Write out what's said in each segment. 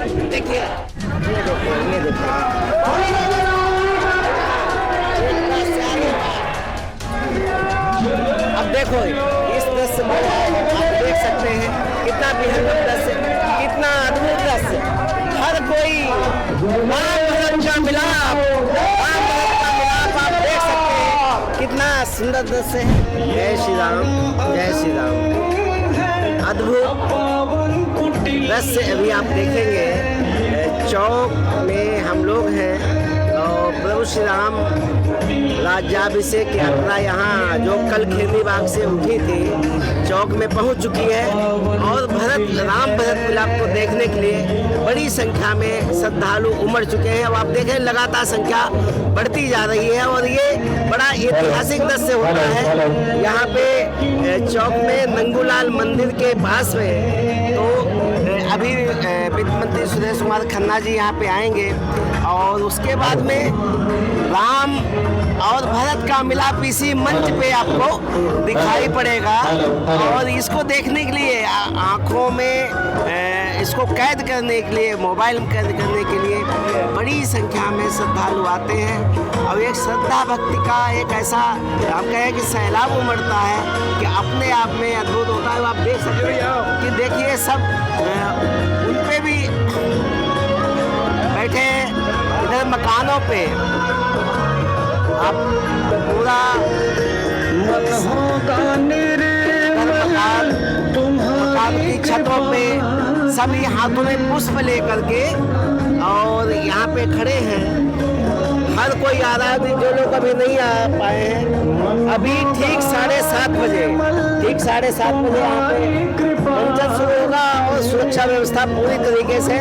देखिए ये देखो अब देखो इस दृश्य में आप देख सकते हैं कितना बेहद दृश्य, कितना अद्भुत दृश्य। हर कोई राम भरत का मिलाप, राम भरत का मिलाप आप देख सकते हैं, कितना सुंदर दृश्य है। जय श्री राम, जय श्री राम। अद्भुत दृश्य अभी आप देखेंगे। चौक में हम लोग हैं और प्रभु श्री राम राज्याभिषेक यात्रा यहाँ जो कल खेली बाग से उठी थी चौक में पहुँच चुकी है और राम भरत मिलाप को देखने के लिए बड़ी संख्या में श्रद्धालु उमड़ चुके हैं। अब आप देखें लगातार संख्या बढ़ती जा रही है और ये बड़ा ऐतिहासिक दृश्य होता है। यहाँ पे चौक में नंगूलाल मंदिर के पास में तो अभी वित्त मंत्री सुरेश कुमार खन्ना जी यहाँ पे आएंगे और उसके बाद में राम और भरत का मिलाप इसी मंच पे आपको दिखाई पड़ेगा और इसको देखने के लिए आँखों में इसको कैद करने के लिए, मोबाइल में कैद करने के लिए बड़ी संख्या में श्रद्धालु आते हैं और एक श्रद्धा भक्ति का एक ऐसा हम कहें कि सैलाब उमड़ता है कि अपने आप में अद्भुत होता है। आप देख सकते हैं कि देखिए सब उन पे भी बैठे इधर मकानों पे आप पूरा मकान की छतों पे सभी हाथों में पुष्प लेकर के और यहाँ पे खड़े हैं। हर कोई आ रहा है, जो लोग अभी नहीं आ पाए हैं। अभी ठीक 7:30 बजे यहाँ पे मंचन शुरू होगा और सुरक्षा व्यवस्था पूरी तरीके से।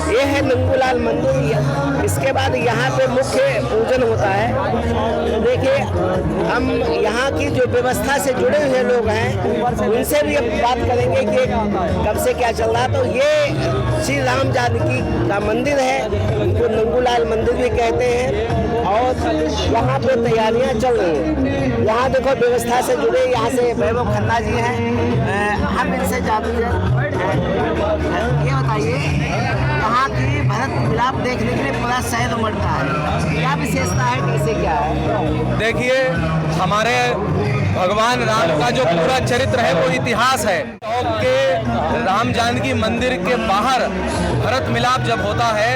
ये है नंगूलाल मंदिर। इसके बाद यहाँ पे मुख्य पूजन होता है। तो देखिए हम यहाँ की जो व्यवस्था से जुड़े हुए लोग हैं उनसे भी अब बात करेंगे कि कब से क्या चल रहा है। तो ये श्री राम जानकी का मंदिर है, उनको नंगूलाल मंदिर भी कहते हैं और यहाँ पे तैयारियाँ चल रही हैं। यहाँ देखो व्यवस्था से जुड़े यहाँ से वैभव खन्ना जी हैं, हम इनसे जानते हैं। ये बताइए यहाँ की भरत मिलाप देखने के लिए पूरा शहर उमड़ता है, क्या विशेषता है, कैसे क्या है? देखिए हमारे भगवान राम का जो पूरा चरित्र है वो इतिहास है। चौक के राम जानकी मंदिर के बाहर भरत मिलाप जब होता है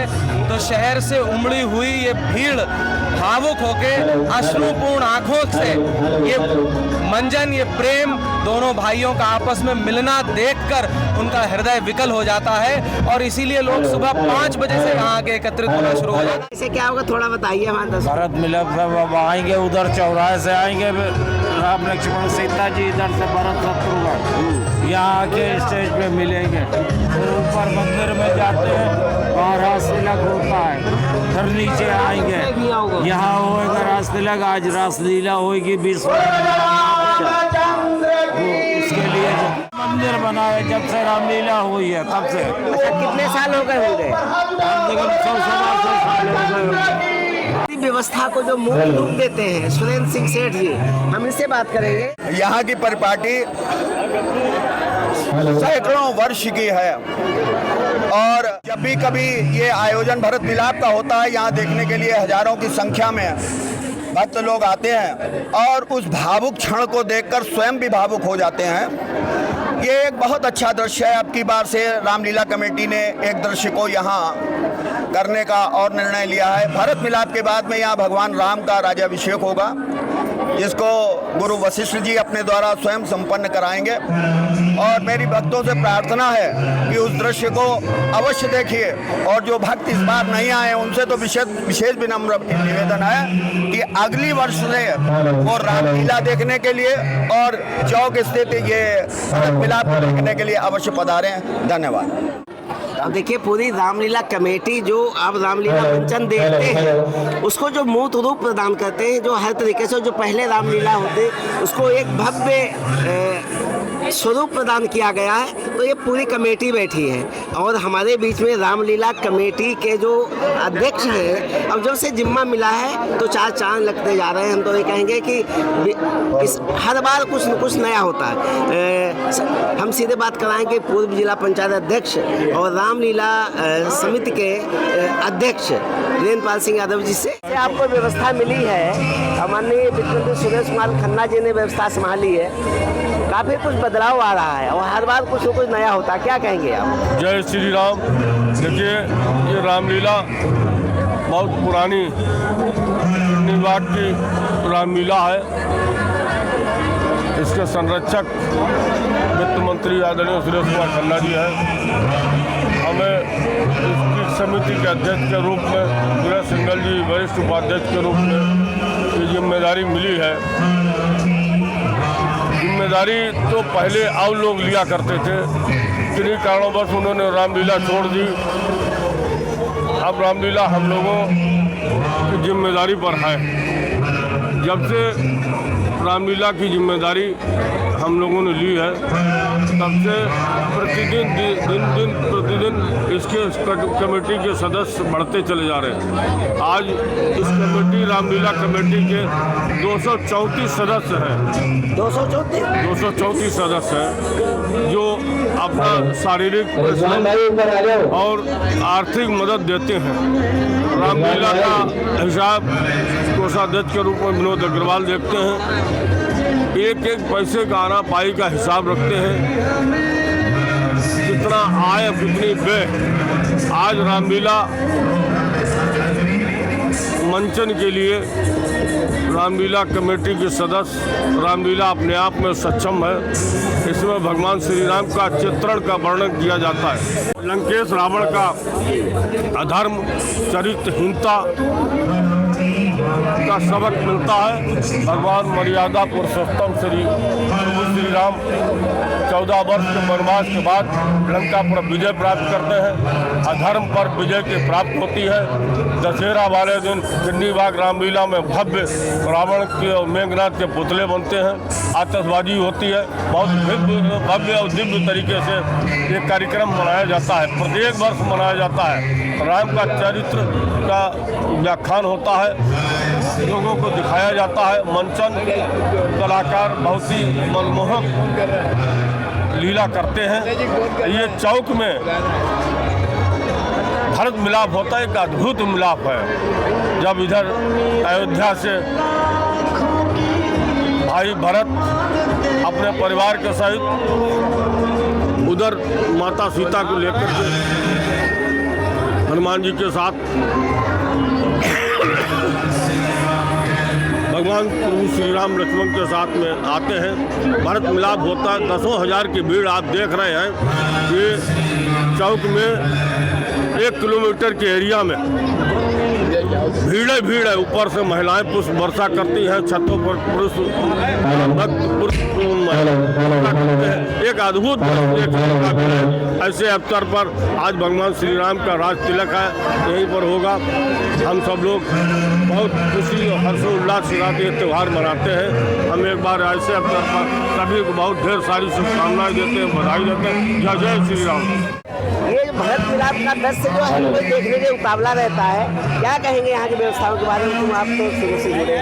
तो शहर से उमड़ी हुई ये भीड़ भावुक होके अश्रुपूर्ण आंखों से ये मंजन, ये प्रेम दोनों भाइयों का आपस में मिलना देखकर उनका हृदय विकल हो जाता है और इसीलिए लोग सुबह 5 बजे से यहाँ आके एकत्रित होना शुरू हो जाते हैं। इसे क्या होगा थोड़ा बताइए हमारे। भरत मिलाप सब अब आएंगे, उधर चौराहे से आएंगे राम लक्ष्मण सीता जी, इधर से भरत शत्रुघ्न यहाँ आके स्टेज पे मिलेंगे। फिर ऊपर मंदिर में जाते हैं और रास तिलक होता है। फिर नीचे आएंगे, यहाँ होएगा रास तिलक। आज रास लीला होगी 20 उसके लिए मंदिर बना है जब से रामलीला हुई है तब से। अच्छा कितने साल हो गए होंगे? 100 साल हो गए। व्यवस्था को जो मूल रूप देते हैं सुरेंद्र सिंह सेठ जी, हम इससे बात करेंगे। यहाँ की परिपाटी सैकड़ों वर्ष की है और जब भी कभी ये आयोजन भरत मिलाप का होता है यहाँ देखने के लिए हजारों की संख्या में भक्त लोग आते हैं और उस भावुक क्षण को देखकर स्वयं भी भावुक हो जाते हैं। ये एक बहुत अच्छा दृश्य है। अब की बार से रामलीला कमेटी ने एक दृश्य को यहाँ करने का और निर्णय लिया है। भरत मिलाप के बाद में यहाँ भगवान राम का राज्याभिषेक होगा जिसको गुरु वशिष्ठ जी अपने द्वारा स्वयं संपन्न कराएंगे और मेरी भक्तों से प्रार्थना है कि उस दृश्य को अवश्य देखिए और जो भक्त इस बार नहीं आए उनसे तो विशेष विनम्र निवेदन है कि अगली वर्ष से वो रामलीला देखने के लिए और चौक स्थित ये भरत मिलाप देखने के लिए अवश्य पधारें। धन्यवाद। अब देखिए पूरी रामलीला कमेटी जो अब रामलीला मंचन देखते हैं उसको जो मूर्त रूप प्रदान करते हैं, जो हर तरीके से जो पहले रामलीला होती उसको एक भव्य स्वरूप प्रदान किया गया है। तो ये पूरी कमेटी बैठी है और हमारे बीच में रामलीला कमेटी के जो अध्यक्ष हैं, अब जब से जिम्मा मिला है तो चार चांद लगते जा रहे हैं। हम तो ये कहेंगे कि हर बार कुछ न कुछ नया होता है। हम सीधे बात कराएंगे पूर्व जिला पंचायत अध्यक्ष और रामलीला समिति के अध्यक्ष वीरेंद्रपाल सिंह यादव जी से। आपको व्यवस्था मिली है, माननीय वित्त मंत्री सुरेश कुमार खन्ना जी ने व्यवस्था संभाली है, काफी कुछ बदलाव आ रहा है और हर बार कुछ न कुछ नया होता है, क्या कहेंगे आप? जय श्री राम। देखिए, ये रामलीला बहुत पुरानी निवाट की रामलीला है। इसके संरक्षक वित्त मंत्री आदरणीय सुरेश कुमार खन्ना जी हैं। हमें इसकी समिति के अध्यक्ष के रूप में विजय सिंघल जी वरिष्ठ उपाध्यक्ष के रूप में ये जिम्मेदारी मिली है। जिम्मेदारी तो पहले और लोग लिया करते थे, किन्हीं कारणोंवश उन्होंने रामलीला छोड़ दी। अब रामलीला हम लोगों की जिम्मेदारी पर है। जब से रामलीला की जिम्मेदारी हम लोगों ने ली है, तब से प्रतिदिन इसके कमेटी के सदस्य बढ़ते चले जा रहे हैं। आज इस कमेटी रामलीला कमेटी के 234 सदस्य हैं। 234 सदस्य हैं जो अपना शारीरिक और आर्थिक मदद देते हैं। रामलीला का हिसाब कोषाध्यक्ष के रूप में विनोद अग्रवाल देखते हैं। एक एक पैसे का आना पाई का हिसाब रखते हैं, कितना आय कितनी व्यय। आज रामलीला मंचन के लिए रामलीला कमेटी के सदस्य, रामलीला अपने आप में सक्षम है। इसमें भगवान श्री राम का चित्रण का वर्णन किया जाता है। लंकेश रावण का अधर्म, चरित्रहीनता का सबक मिलता है। भगवान मर्यादा पुरुषोत्तम श्री राम 14 वर्ष के वनवास के बाद लंका पर विजय प्राप्त करते हैं। अधर्म पर विजय की प्राप्त होती है। दशहरा वाले दिन किन्नी बाग रामलीला में भव्य रावण के और मेघनाथ के पुतले बनते हैं, आतिशबाजी होती है। बहुत भव्य और दिव्य तरीके से ये कार्यक्रम मनाया जाता है। प्रत्येक वर्ष मनाया जाता है। राम का चरित्र का व्याख्यान होता है, लोगों को दिखाया जाता है। मंचन कलाकार बहुत ही मनमोहक लीला करते हैं। ये चौक में भरत मिलाप होता है, एक अद्भुत मिलाप है। जब इधर अयोध्या से भाई भरत अपने परिवार के सहित उधर माता सीता को लेकर के हनुमान जी के साथ भगवान प्रभु श्री राम लक्ष्मण के साथ में आते हैं, भरत मिलाप होता है। 10,000 की भीड़ आप देख रहे हैं। ये चौक में 1 किलोमीटर के एरिया में भीड़ है। ऊपर से महिलाएं पुष्प वर्षा करती हैं, छतों पर पुरुष एक अद्भुत ऐसे अवसर पर आज भगवान श्री राम का राज तिलक है, यहीं पर होगा। हम सब लोग बहुत खुशी और हर्षोल्लास के साथ ये त्यौहार मनाते हैं। हम एक बार ऐसे अवसर पर सभी को बहुत ढेर सारी शुभकामनाएं देते हैं, बधाई देते हैं। जय जय श्री राम। ये भरत मिलाप का दृश्य जो है हमको देखने के उतावला रहता है, क्या कहेंगे यहाँ की व्यवस्थाओं के बारे में? तुम आप तो शुरू से जुड़े।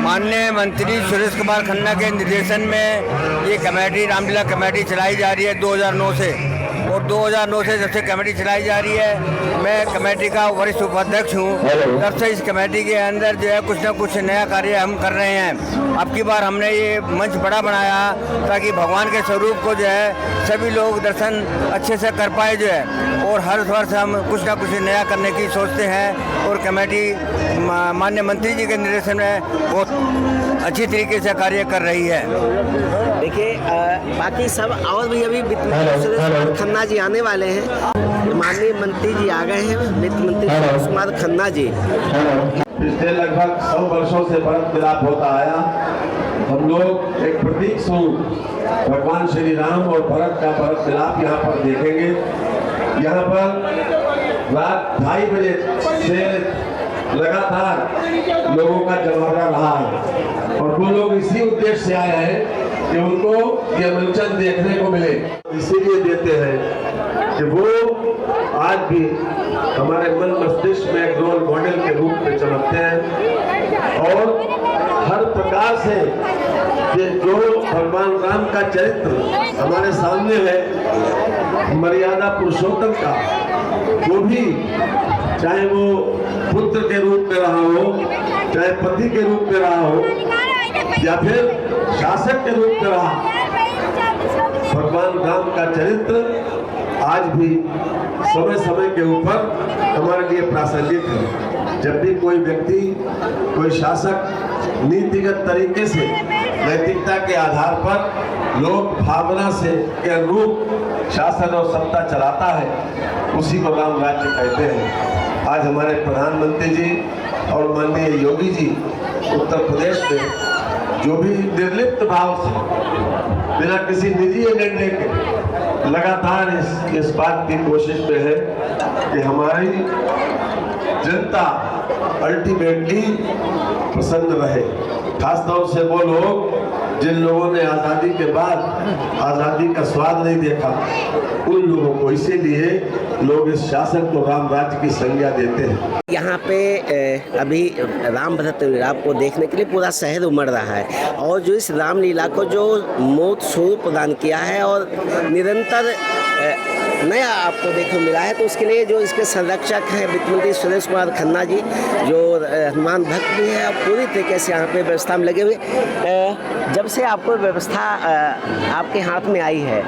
माननीय मंत्री सुरेश कुमार खन्ना के निर्देशन में ये कमेटी रामलीला कमेटी चलाई जा रही है 2009 से, और 2009 से जब से कमेटी चलाई जा रही है, मैं कमेटी का वरिष्ठ उपाध्यक्ष हूँ। तब से इस कमेटी के अंदर जो है कुछ न कुछ नया कार्य हम कर रहे हैं। अब की बार हमने ये मंच बड़ा बनाया ताकि भगवान के स्वरूप को जो है सभी लोग दर्शन अच्छे से कर पाए जो है, और हर वर्ष हम कुछ ना कुछ नया करने की सोचते हैं। और कमेटी माननीय मंत्री जी के निर्देशन में बहुत अच्छी तरीके से कार्य कर रही है। देखिए, बाकी सब और भी अभी वित्त मंत्री सुरेश कुमार खन्ना जी आने वाले हैं। माननीय मंत्री जी आ गए हैं, वित्त मंत्री सुरेश कुमार खन्ना जी। पिछले लगभग 100 वर्षों से भरत मिलाप होता आया। हम लोग एक प्रतीक स्वरूप भगवान श्री राम और भरत का भरत मिलाप यहाँ पर देखेंगे। यहाँ पर रात 2:30 बजे से लगातार लोगों का जमावड़ा रहा है, और वो लोग इसी उद्देश्य से आए हैं कि उनको ये मंचन देखने को मिले। इसीलिए देते हैं कि वो आज भी हमारे मन मस्तिष्क में एक रोल मॉडल के रूप में चमकते हैं और हर प्रकार से ये जो भगवान राम का चरित्र हमारे सामने है, मर्यादा पुरुषोत्तम का, वो भी चाहे वो पुत्र के रूप में रहा हो, चाहे पति के रूप में रहा हो, या फिर शासक के रूप में रहा, भगवान राम का चरित्र आज भी समय समय के ऊपर हमारे लिए प्रासंगिक है। जब भी कोई व्यक्ति, कोई शासक नीतिगत तरीके से, नैतिकता के आधार पर लोक भावना से के अनुरूप शासन और सत्ता चलाता है, उसी को राम राज्य कहते हैं। आज हमारे प्रधानमंत्री जी और माननीय योगी जी उत्तर प्रदेश में जो भी निर्लिप्त भाव से, बिना किसी निजी एजेंडे के लगातार इस बात की कोशिश में है कि हमारी जनता अल्टीमेटली प्रसन्न रहे। खासतौर से वो लोग जिन लोगों ने आज़ादी के बाद आज़ादी का स्वाद नहीं देखा, उन लोगों को, इसीलिए लोग इस शासन को राम राज्य की संज्ञा देते हैं। यहाँ पे अभी राम भरत मिलाप को देखने के लिए पूरा शहर उमड़ रहा है और जो इस रामलीला को जो मोद स्वरूप प्रदान किया है और निरंतर नया आपको देखने मिला है, तो उसके लिए जो इसके संरक्षक हैं वित्त मंत्री सुरेश कुमार खन्ना जी, जो हनुमान भक्त भी है और पूरी तरीके से यहाँ पे व्यवस्था में लगे हुए। जब से आपको व्यवस्था आपके हाथ में आई है,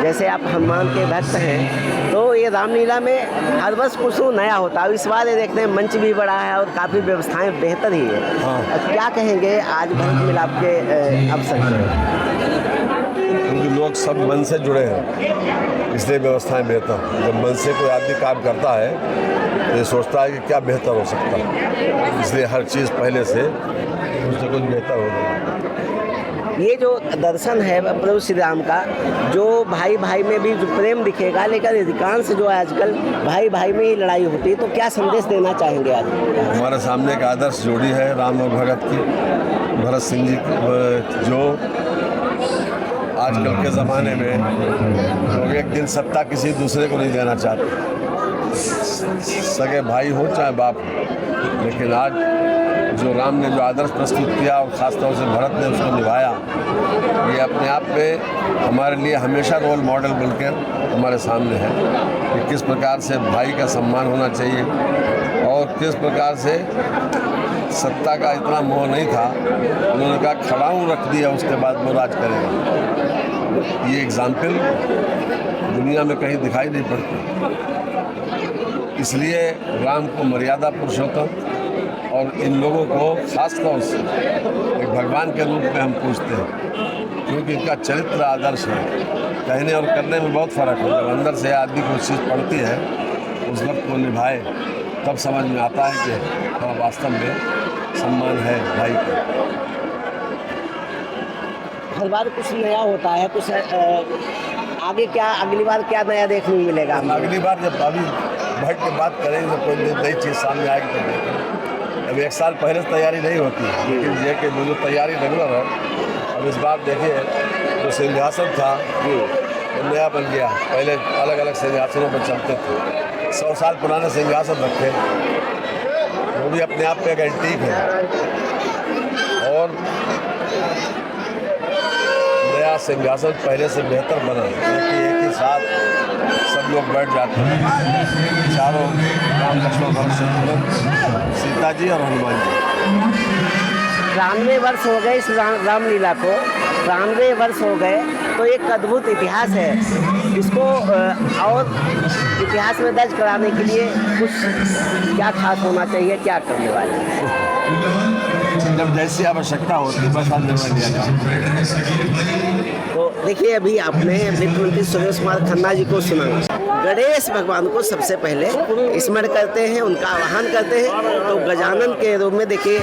जैसे आप हनुमान के भक्त हैं, तो ये रामलीला में हर वर्ष कुछ नया होता है। इस बार ये देखते हैं मंच भी बड़ा है और काफ़ी व्यवस्थाएं बेहतर ही है। क्या कहेंगे आज भरत मिलाप के अवसर पर? क्योंकि लोग सब मन से जुड़े हैं, इसलिए व्यवस्थाएं बेहतर। जब मन से कोई आदमी काम करता है तो ये सोचता है कि क्या बेहतर हो सकता है, इसलिए हर चीज़ पहले से कुछ न कुछ बेहतर हो। ये जो दर्शन है प्रभु श्री राम का, जो भाई भाई में भी जो प्रेम दिखेगा, लेकिन अधिकांश जो आजकल भाई भाई में ही लड़ाई होती है, तो क्या संदेश देना चाहेंगे आज? हमारे सामने एक आदर्श जोड़ी है राम और भगत की, भरत सिंह जी की, जो आजकल के ज़माने में लोग एक दिन सत्ता किसी दूसरे को नहीं देना चाहते, सगे भाई हो चाहे बाप हो। लेकिन आज जो राम ने जो आदर्श प्रस्तुत किया और ख़ासतौर से भरत ने उसको निभाया, ये अपने आप में हमारे लिए हमेशा रोल मॉडल बनकर हमारे सामने है कि किस प्रकार से भाई का सम्मान होना चाहिए और किस प्रकार से सत्ता का इतना मोह नहीं था, उन्होंने कहा खड़ाऊँ रख दिया, उसके बाद वो राज करेगा। ये एग्जाम्पल दुनिया में कहीं दिखाई नहीं पड़ती। इसलिए राम को मर्यादा पुरुषोत्तम और इन लोगों को खास तौर से एक भगवान के रूप में हम पूछते हैं, क्योंकि इनका चरित्र आदर्श है। कहने और करने में बहुत फ़र्क है। जब अंदर से आदमी कोई चीज़ पड़ती है, उस वक्त को निभाए, तब समझ में आता है कि हाँ वास्तव में सम्मान है भाई का। हर बार कुछ नया होता है, कुछ आगे क्या, अगली बार क्या नया देखने को मिलेगा? अगली बार जब अभी बैठ के बात करेंगे तो कोई नई चीज़ सामने आएगी तो देखेंगे। अब एक साल पहले से तैयारी नहीं होती, लेकिन ये कि जो तैयारी रेगुलर है। अब इस बार देखिए, जो सिंहासन था वो नया बन गया। पहले अलग अलग सिंहासनों पर चलते थे, 100 साल पुराने सिंहासन रखे, वो भी अपने आप में एक एंटीक है। और नया सिंहासन पहले से बेहतर बना, क्योंकि एक ही साथ सब लोग बैठ जाते हैं, चारों राम लक्ष्मण भरत शत्रुघ्न, सीता जी और हनुमान जी। 93 वर्ष हो गए इस रामलीला को, 93 वर्ष हो गए, तो एक अद्भुत इतिहास है। इसको और इतिहास में दर्ज कराने के लिए कुछ क्या खास होना चाहिए, क्या करने वाले? जब जैसी आवश्यकता होती है बस निर्णय लिया जाए। तो देखिए, अभी आपने वित्त मंत्री सुरेश कुमार खन्ना जी को सुना। गणेश भगवान को सबसे पहले स्मरण करते हैं, उनका आह्वान करते हैं, तो गजानन के रूप में देखिए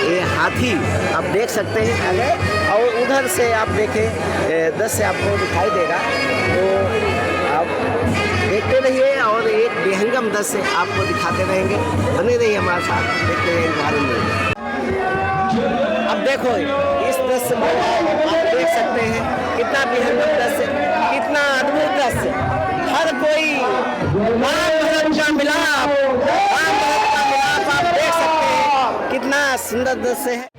ये हाथी आप देख सकते हैं आगे, और उधर से आप देखें 10 से आपको दिखाई देगा, तो आप देखते रहिए और एक विहंगम 10 से आपको दिखाते रहेंगे। बने रहिए हमारे साथ, देखते रहिए बारे में। अब देखो इस दृश्य आप देख सकते हैं, कितना बेहतर दृश्य, कितना अद्भुत दृश्य। हर कोई राम भरत का मिलाप, राम भरत का मिलाप आप देख सकते हैं, कितना सुंदर दृश्य है।